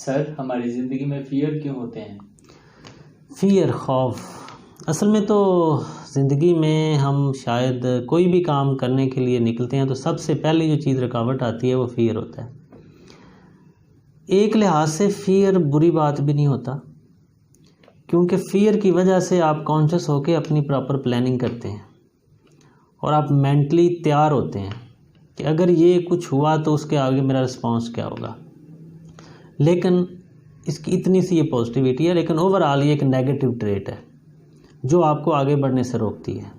Sir, हमारी ज़िंदगी में फ़ियर क्यों होते हैं? फ़ियर, खौफ। असल में तो ज़िंदगी में हम शायद कोई भी काम करने के लिए निकलते हैं तो सबसे पहली जो चीज़ रुकावट आती है वो फ़ियर होता है। एक लिहाज से फ़ियर बुरी बात भी नहीं होता, क्योंकि फ़ियर की वजह से आप कॉन्शियस होकर अपनी प्रॉपर प्लानिंग करते हैं और आप मेंटली तैयार होते हैं कि अगर ये कुछ हुआ तो उसके आगे मेरा रिस्पॉन्स क्या होगा। लेकिन इसकी इतनी सी ये पॉजिटिविटी है, लेकिन ओवरऑल ये एक नेगेटिव ट्रेट है जो आपको आगे बढ़ने से रोकती है।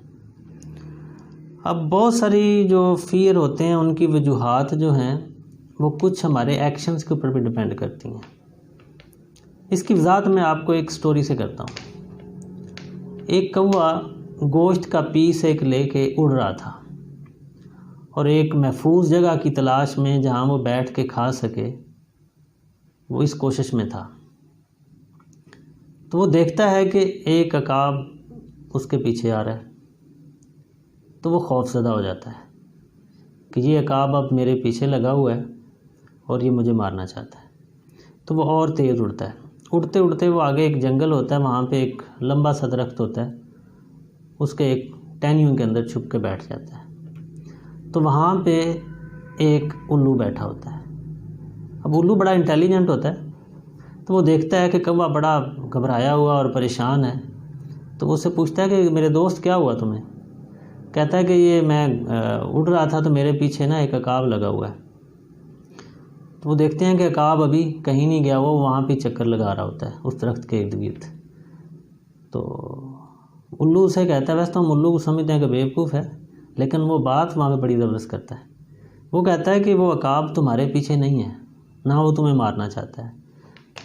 अब बहुत सारी जो फ़ियर होते हैं उनकी वजूहात जो हैं वो कुछ हमारे एक्शंस के ऊपर भी डिपेंड करती हैं। इसकी वजाहत मैं आपको एक स्टोरी से करता हूँ। एक कौवा गोश्त का पीस एक लेके उड़ रहा था और एक महफूज जगह की तलाश में जहाँ वो बैठ के खा सके वो इस कोशिश में था। तो वो देखता है कि एक अकाब उसके पीछे आ रहा है, तो वो खौफज़दा हो जाता है कि ये अकाब अब मेरे पीछे लगा हुआ है और ये मुझे मारना चाहता है। तो वो और तेज़ उड़ता है। उड़ते उड़ते वो आगे एक जंगल होता है, वहाँ पे एक लंबा सा दरख्त होता है, उसके एक टहनियों के अंदर छुप के बैठ जाता है। तो वहाँ पे एक उल्लू बैठा होता है। अब उल्लू बड़ा इंटेलिजेंट होता है, तो वो देखता है कि कौवा बड़ा घबराया हुआ और परेशान है। तो वो उससे पूछता है कि मेरे दोस्त क्या हुआ तुम्हें? कहता है कि ये मैं उड़ रहा था तो मेरे पीछे ना एक अकाब लगा हुआ है। तो वो देखते हैं कि अकाब अभी कहीं नहीं गया, वो वहाँ पे चक्कर लगा रहा होता है उस दरख्त के इर्द गिर्द। तो उल्लू उसे कहता है, वैसे तो हम उल्लू को समझते हैं कि बेवकूफ़ है, लेकिन वो बात वहाँ पे बड़ी ज़बरदस्त करता है। वो कहता है कि वो अकाब तुम्हारे पीछे नहीं है, ना वो तुम्हें मारना चाहता है,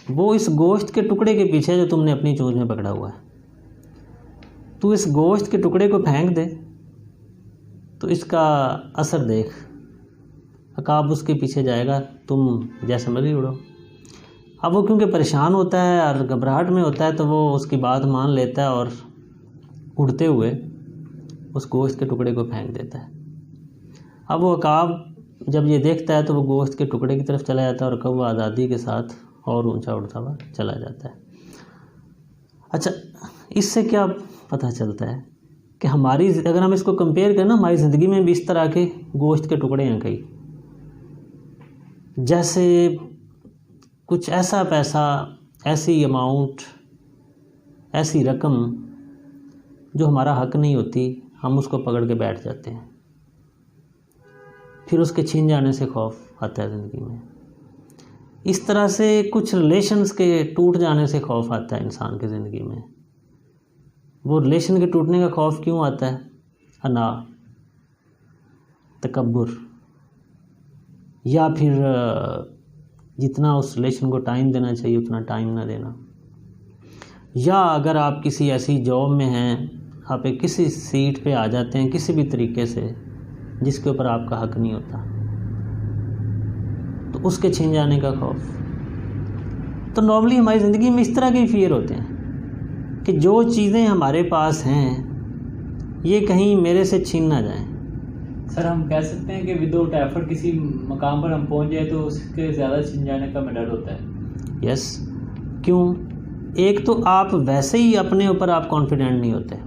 वो इस गोश्त के टुकड़े के पीछे जो तुमने अपनी चोंच में पकड़ा हुआ है। तू इस गोश्त के टुकड़े को फेंक दे तो इसका असर देख, अकाब उसके पीछे जाएगा, तुम जैसे मर्जी उड़ो। अब वो क्योंकि परेशान होता है और घबराहट में होता है तो वो उसकी बात मान लेता है और उड़ते हुए उस गोश्त के टुकड़े को फेंक देता है। अब वो अकाब जब ये देखता है तो वो गोश्त के टुकड़े की तरफ चला जाता है और कौवा आज़ादी के साथ और ऊंचा उड़ता हुआ चला जाता है। अच्छा, इससे क्या पता चलता है कि हमारी, अगर हम इसको कंपेयर करें ना, हमारी ज़िंदगी में भी इस तरह के गोश्त के टुकड़े हैं कई। जैसे कुछ ऐसा पैसा, ऐसी अमाउंट, ऐसी रकम जो हमारा हक नहीं होती, हम उसको पकड़ के बैठ जाते हैं। फिर उसके छीन जाने से खौफ आता है ज़िंदगी में। इस तरह से कुछ रिलेशंस के टूट जाने से खौफ आता है इंसान की ज़िंदगी में। वो रिलेशन के टूटने का खौफ क्यों आता है? अना, तकब्बुर, या फिर जितना उस रिलेशन को टाइम देना चाहिए उतना टाइम ना देना, या अगर आप किसी ऐसी जॉब में हैं, आप एक किसी सीट पे आ जाते हैं किसी भी तरीके से जिसके ऊपर आपका हक नहीं होता, तो उसके छिन जाने का खौफ। तो नॉर्मली हमारी ज़िंदगी में इस तरह के फ़ियर होते हैं कि जो चीज़ें हमारे पास हैं ये कहीं मेरे से छीन ना जाएं। सर, हम कह सकते हैं कि विदाउट एफर्ट किसी मकाम पर हम पहुंच जाए तो उसके ज़्यादा छिन जाने का डर होता है। यस। क्यों? एक तो आप वैसे ही अपने ऊपर आप कॉन्फिडेंट नहीं होते।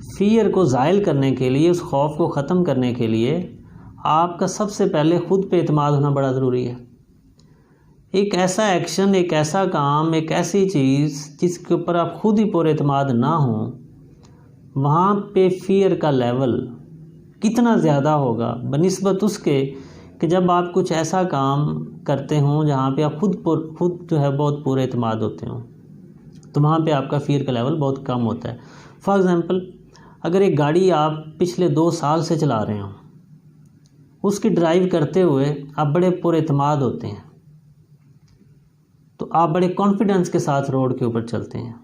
फ़ियर को ज़ाइल करने के लिए, उस खौफ को ख़त्म करने के लिए आपका सबसे पहले ख़ुद पे एतमाद होना बड़ा ज़रूरी है। एक ऐसा एक्शन, एक ऐसा काम, एक ऐसी चीज़ जिसके ऊपर आप खुद ही पूरे एतमाद ना हो, वहाँ पे फ़ियर का लेवल कितना ज़्यादा होगा बनिस्बत उसके कि जब आप कुछ ऐसा काम करते हों जहाँ पे आप खुद जो है बहुत पूरे एतमाद होते हों, तो वहाँ पे आपका फ़ियर का लेवल बहुत कम होता है। फॉर एग्ज़ाम्पल, अगर एक गाड़ी आप पिछले 2 साल से चला रहे हों, उसकी ड्राइव करते हुए आप बड़े पूरे एतमाद होते हैं, तो आप बड़े कॉन्फिडेंस के साथ रोड के ऊपर चलते हैं।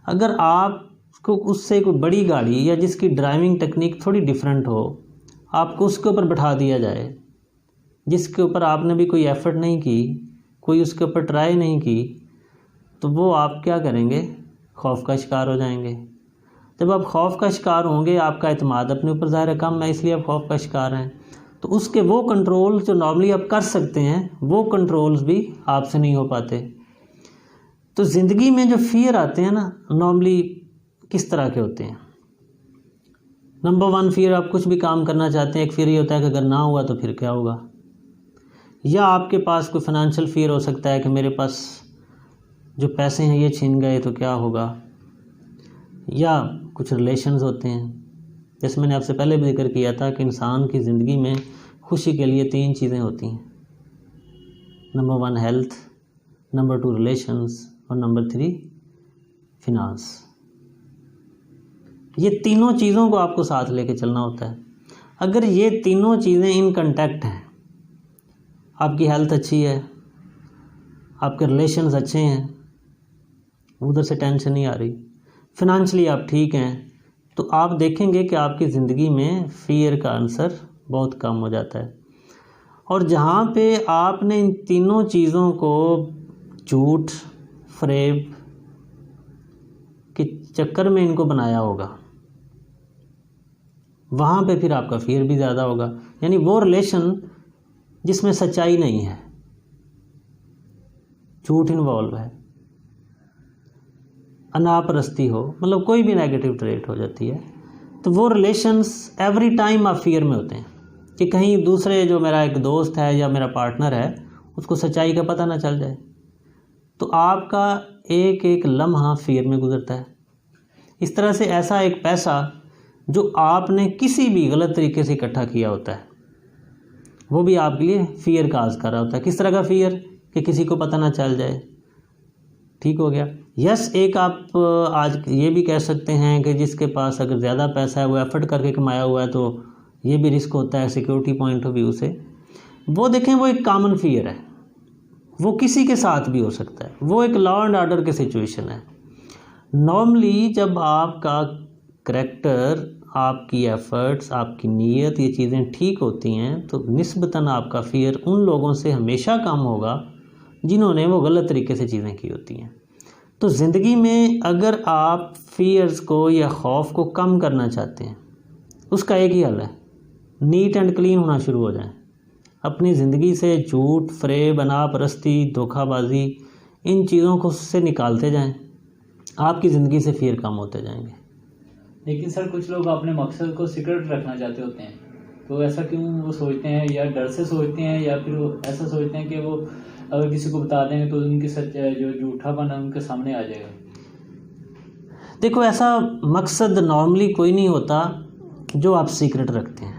अगर आपको उससे कोई बड़ी गाड़ी या जिसकी ड्राइविंग टेक्निक थोड़ी डिफरेंट हो, आपको उसके ऊपर बैठा दिया जाए, जिसके ऊपर आपने भी कोई एफ़र्ट नहीं की, कोई उसके ऊपर ट्राई नहीं की, तो वो आप क्या करेंगे? खौफ का शिकार हो जाएंगे। जब आप खौफ का शिकार होंगे, आपका एतमाद अपने ऊपर ज़ाहिर कम है, इसलिए आप खौफ का शिकार हैं। तो उसके वो कंट्रोल जो नॉर्मली आप कर सकते हैं वो कंट्रोल्स भी आपसे नहीं हो पाते। तो ज़िंदगी में जो फियर आते हैं ना, नॉर्मली किस तरह के होते हैं? नंबर 1 फियर, आप कुछ भी काम करना चाहते हैं, एक फियर ये होता है कि अगर ना हुआ तो फिर क्या होगा। या आपके पास कोई फाइनेंशियल फियर हो सकता है कि मेरे पास जो पैसे हैं ये छीन गए तो क्या होगा। या कुछ रिलेशंस होते हैं, जैसे मैंने आपसे पहले भी जिक्र किया था कि इंसान की ज़िंदगी में खुशी के लिए 3 चीज़ें होती हैं। नंबर 1 हेल्थ, नंबर 2 रिलेशंस और नंबर 3 फिनांस। ये तीनों चीज़ों को आपको साथ लेके चलना होता है। अगर ये तीनों चीज़ें इन कांटेक्ट हैं, आपकी हेल्थ अच्छी है, आपके रिलेशंस अच्छे हैं, उधर से टेंशन नहीं आ रही, फिनंशियली आप ठीक हैं, तो आप देखेंगे कि आपकी ज़िंदगी में फ़ियर का आंसर बहुत कम हो जाता है। और जहाँ पे आपने इन तीनों चीज़ों को झूठ फरेब के चक्कर में इनको बनाया होगा, वहाँ पे फिर आपका फ़ियर भी ज़्यादा होगा। यानी वो रिलेशन जिसमें सच्चाई नहीं है, झूठ इन्वॉल्व है, अनापरस्ती हो, मतलब कोई भी नेगेटिव ट्रेट हो जाती है, तो वो रिलेशंस एवरी टाइम आप फियर में होते हैं कि कहीं दूसरे जो मेरा एक दोस्त है या मेरा पार्टनर है उसको सच्चाई का पता ना चल जाए। तो आपका एक एक लम्हा फियर में गुजरता है। इस तरह से ऐसा एक पैसा जो आपने किसी भी गलत तरीके से इकट्ठा किया होता है वो भी आपके लिए फ़ियर काज कर रहा होता है। किस तरह का फ़ियर? कि किसी को पता ना चल जाए। ठीक हो गया। यस, एक आप आज ये भी कह सकते हैं कि जिसके पास अगर ज़्यादा पैसा है, वो एफर्ट करके कमाया हुआ है, तो ये भी रिस्क होता है सिक्योरिटी पॉइंट ऑफ व्यू से। वो देखें, वो एक कॉमन फ़ियर है, वो किसी के साथ भी हो सकता है, वो एक लॉ एंड ऑर्डर की सिचुएशन है। नॉर्मली जब आपका करैक्टर, आपकी एफ़र्ट्स, आपकी नीयत, ये चीज़ें ठीक होती हैं तो निस्बतन आपका फ़ियर उन लोगों से हमेशा कम होगा जिन्होंने वो गलत तरीके से चीज़ें की होती हैं। तो ज़िंदगी में अगर आप फ़ियर्स को या खौफ को कम करना चाहते हैं, उसका एक ही हल है, नीट एंड क्लीन होना शुरू हो जाएं। अपनी ज़िंदगी से झूठ, फ़रेब, अनापरस्ती, धोखाबाजी, इन चीज़ों को से निकालते जाएं, आपकी ज़िंदगी से फ़ियर कम होते जाएंगे। लेकिन सर कुछ लोग अपने मकसद को सीक्रेट रखना चाहते होते हैं, तो ऐसा क्यों वो सोचते हैं? या डर से सोचते हैं, या फिर वो ऐसा सोचते हैं कि वो अगर किसी को बता देंगे तो उनकी सच जो झूठापन है उनके सामने आ जाएगा? देखो, ऐसा मकसद नॉर्मली कोई नहीं होता जो आप सीक्रेट रखते हैं।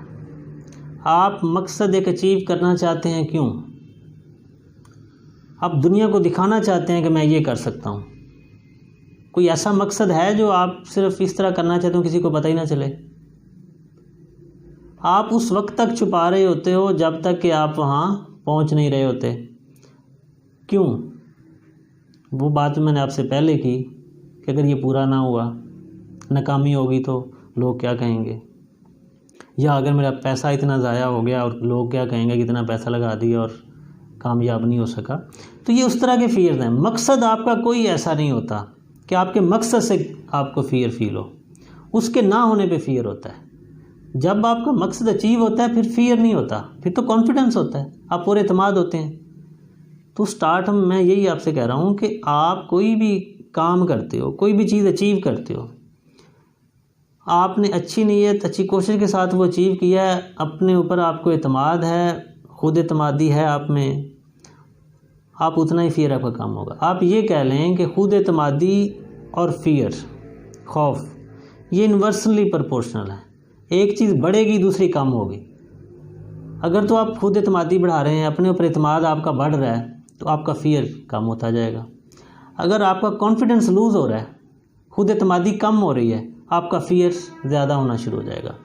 आप मकसद एक अचीव करना चाहते हैं, क्यों? आप दुनिया को दिखाना चाहते हैं कि मैं ये कर सकता हूँ। कोई ऐसा मकसद है जो आप सिर्फ इस तरह करना चाहते हो किसी को पता ही ना चले? आप उस वक्त तक छुपा रहे होते हो जब तक कि आप वहाँ पहुँच नहीं रहे होते। क्यों? वो बात मैंने आपसे पहले की कि अगर ये पूरा ना हुआ, नाकामी होगी, तो लोग क्या कहेंगे, या अगर मेरा पैसा इतना ज़ाया हो गया और लोग क्या कहेंगे कि इतना पैसा लगा दिया और कामयाब नहीं हो सका। तो ये उस तरह के फ़ियर्स हैं। मकसद आपका कोई ऐसा नहीं होता कि आपके मकसद से आपको फ़ियर फील हो, उसके ना होने पे फ़ियर होता है। जब आपका मकसद अचीव होता है फिर फ़ियर नहीं होता, फिर तो कॉन्फिडेंस होता है, आप पूरे एतमाद होते हैं। तो स्टार्ट मैं यही आपसे कह रहा हूँ कि आप कोई भी काम करते हो, कोई भी चीज़ अचीव करते हो, आपने अच्छी नीयत, अच्छी कोशिश के साथ वो अचीव किया है, अपने ऊपर आपको एतमाद है, खुद एतमादी है आप में, आप उतना ही फ़ियर आपका काम होगा। आप ये कह लें कि खुद एतमादी और फ़ियर, खौफ, ये इन्वर्सली प्रोपोर्शनल है। एक चीज़ बढ़ेगी, दूसरी कम होगी। अगर तो आप खुद एतमादी बढ़ा रहे हैं, अपने ऊपर एतमाद आपका बढ़ रहा है, तो आपका फ़ियर कम होता जाएगा। अगर आपका कॉन्फिडेंस लूज़ हो रहा है, खुद एतमादी कम हो रही है, आपका फ़ियर ज़्यादा होना शुरू हो जाएगा।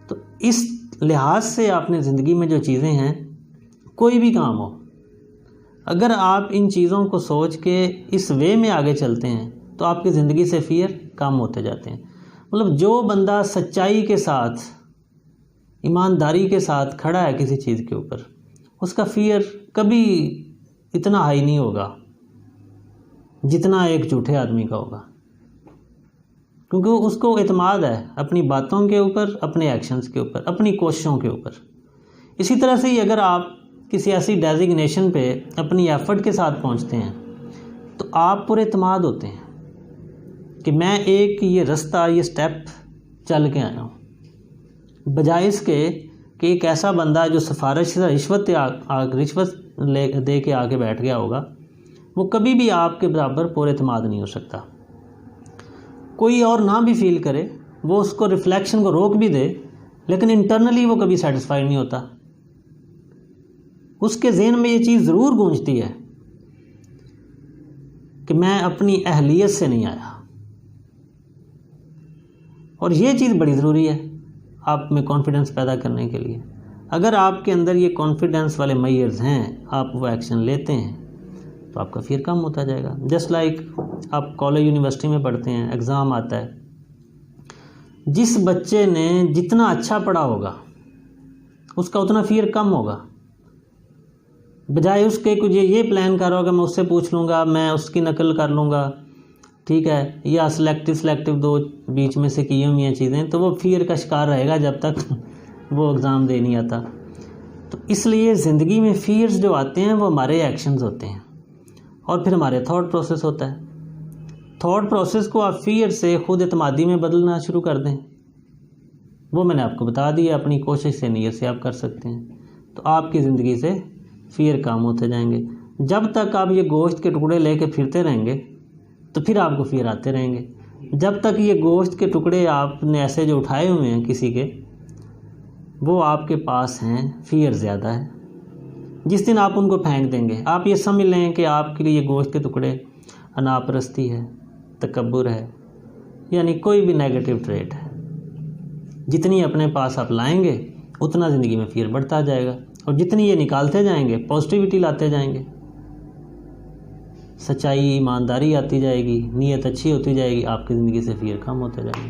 तो इस लिहाज से आपने ज़िंदगी में जो चीज़ें हैं, कोई भी काम हो, अगर आप इन चीज़ों को सोच के इस वे में आगे चलते हैं तो आपकी ज़िंदगी से फ़ियर कम होते जाते हैं। मतलब जो बंदा सच्चाई के साथ, ईमानदारी के साथ खड़ा है किसी चीज़ के ऊपर, उसका फ़ियर कभी इतना हाई नहीं होगा जितना एक झूठे आदमी का होगा, क्योंकि उसको एतमाद है अपनी बातों के ऊपर, अपने एक्शंस के ऊपर, अपनी कोशिशों के ऊपर। इसी तरह से ही अगर आप किसी ऐसी डेजिग्नेशन पे अपनी एफ़र्ट के साथ पहुंचते हैं तो आप पूरे एतमाद होते हैं कि मैं एक ये रास्ता, ये स्टेप चल के आया हूँ, बजाय इसके कि एक ऐसा बंदा जो सिफारिश रिश्वत दे के आके बैठ गया होगा, वो कभी भी आपके बराबर पूरे एतमाद नहीं हो सकता। कोई और ना भी फील करे, वो उसको रिफ्लेक्शन को रोक भी दे, लेकिन इंटरनली वो कभी सेटिस्फाइड नहीं होता। उसके ज़हन में ये चीज़ ज़रूर गूंजती है कि मैं अपनी अहलियत से नहीं आया। और ये चीज़ बड़ी ज़रूरी है आप में कॉन्फिडेंस पैदा करने के लिए। अगर आपके अंदर ये कॉन्फिडेंस वाले मेजर्स हैं, आप वो एक्शन लेते हैं, तो आपका फियर कम होता जाएगा। जस्ट लाइक आप कॉलेज यूनिवर्सिटी में पढ़ते हैं, एग्ज़ाम आता है, जिस बच्चे ने जितना अच्छा पढ़ा होगा उसका उतना फियर कम होगा, बजाय उसके कुछ ये प्लान कर रहा होगा मैं उससे पूछ लूँगा, मैं उसकी नकल कर लूँगा, ठीक है, या सिलेक्टिव दो बीच में से की हुई हैं चीज़ें, तो वो फियर का शिकार रहेगा जब तक वो एग्ज़ाम दे नहीं आता। तो इसलिए ज़िंदगी में फियर्स जो आते हैं वो हमारे एक्शंस होते हैं और फिर हमारे थॉट प्रोसेस होता है। थॉट प्रोसेस को आप फियर से खुद एतमादी में बदलना शुरू कर दें, वो मैंने आपको बता दिया, अपनी कोशिश से, नीयत से आप कर सकते हैं। तो आपकी ज़िंदगी से फियर कम होते जाएंगे। जब तक आप ये गोश्त के टुकड़े लेके फिरते रहेंगे तो फिर आपको फियर आते रहेंगे। जब तक ये गोश्त के टुकड़े आपने ऐसे जो उठाए हुए हैं किसी के, वो आपके पास हैं, फियर ज़्यादा है। जिस दिन आप उनको फेंक देंगे, आप ये समझ लें कि आपके लिए ये गोश्त के टुकड़े अनापरस्ती है, तकब्बुर है, यानी कोई भी नेगेटिव ट्रेट है। जितनी अपने पास आप लाएंगे उतना ज़िंदगी में फियर बढ़ता जाएगा, और जितनी ये निकालते जाएंगे पॉजिटिविटी लाते जाएंगे, सच्चाई, ईमानदारी आती जाएगी, नीयत अच्छी होती जाएगी, आपकी ज़िंदगी से फियर कम होते जाएंगे।